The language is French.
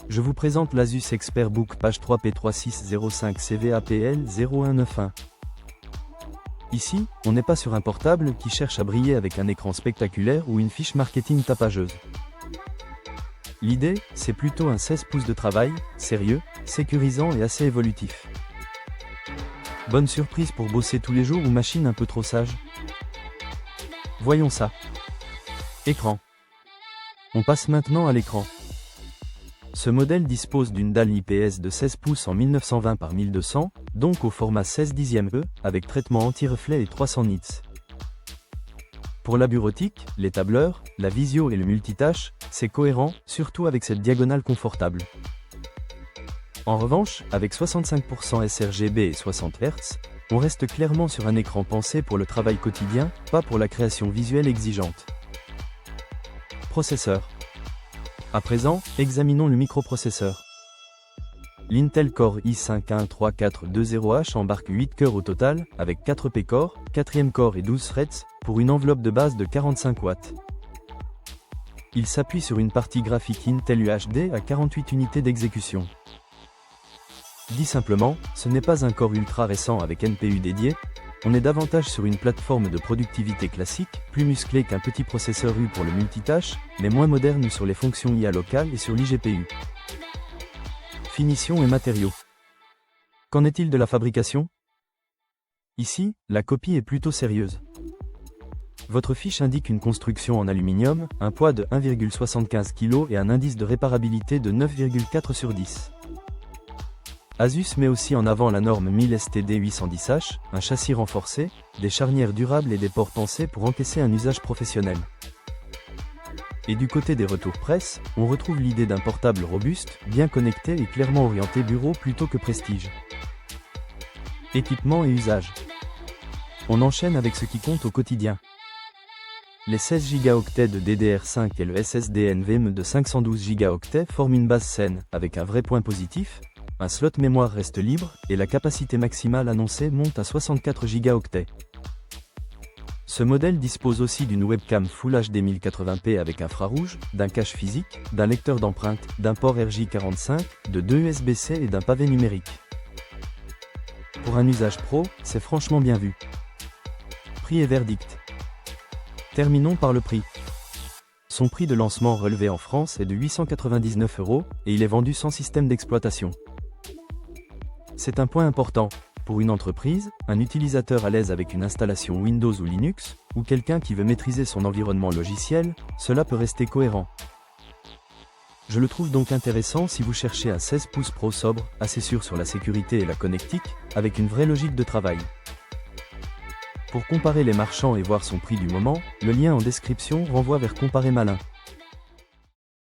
Je vous présente l'Asus ExpertBook page 3P3605 CVAPL 0191. Ici, on n'est pas sur un portable qui cherche à briller avec un écran spectaculaire ou une fiche marketing tapageuse. L'idée, c'est plutôt un 16 pouces de travail, sérieux, sécurisant et assez évolutif. Bonne surprise pour bosser tous les jours ou machine un peu trop sage? Voyons ça. Écran. On passe maintenant à l'écran. Ce modèle dispose d'une dalle IPS de 16 pouces en 1920 par 1200, donc au format 16/10e, avec traitement anti-reflet et 300 nits. Pour la bureautique, les tableurs, la visio et le multitâche, c'est cohérent, surtout avec cette diagonale confortable. En revanche, avec 65% sRGB et 60 Hz, on reste clairement sur un écran pensé pour le travail quotidien, pas pour la création visuelle exigeante. Processeur. À présent, examinons le microprocesseur. L'Intel Core i5-13420H embarque 8 cœurs au total, avec 4 P-core, 4e core et 12 threads, pour une enveloppe de base de 45 watts. Il s'appuie sur une partie graphique Intel UHD à 48 unités d'exécution. Dit simplement, ce n'est pas un core ultra récent avec NPU dédié, on est davantage sur une plateforme de productivité classique, plus musclée qu'un petit processeur U pour le multitâche, mais moins moderne sur les fonctions IA locales et sur l'IGPU. Finition et matériaux. Qu'en est-il de la fabrication? Ici, la copie est plutôt sérieuse. Votre fiche indique une construction en aluminium, un poids de 1,75 kg et un indice de réparabilité de 9,4 sur 10. Asus met aussi en avant la norme 1000 STD 810H, un châssis renforcé, des charnières durables et des ports pensés pour encaisser un usage professionnel. Et du côté des retours presse, on retrouve l'idée d'un portable robuste, bien connecté et clairement orienté bureau plutôt que prestige. Équipement et usage. On enchaîne avec ce qui compte au quotidien. Les 16 Go de DDR5 et le SSD NVMe de 512 Go forment une base saine, avec un vrai point positif. Un slot mémoire reste libre, et la capacité maximale annoncée monte à 64 Go. Ce modèle dispose aussi d'une webcam Full HD 1080p avec infrarouge, d'un cache physique, d'un lecteur d'empreintes, d'un port RJ45, de 2 USB-C et d'un pavé numérique. Pour un usage pro, c'est franchement bien vu. Prix et verdict. Terminons par le prix. Son prix de lancement relevé en France est de 899 €, et il est vendu sans système d'exploitation. C'est un point important, pour une entreprise, un utilisateur à l'aise avec une installation Windows ou Linux, ou quelqu'un qui veut maîtriser son environnement logiciel, cela peut rester cohérent. Je le trouve donc intéressant si vous cherchez un 16 pouces Pro sobre, assez sûr sur la sécurité et la connectique, avec une vraie logique de travail. Pour comparer les marchands et voir son prix du moment, le lien en description renvoie vers Comparer Malin.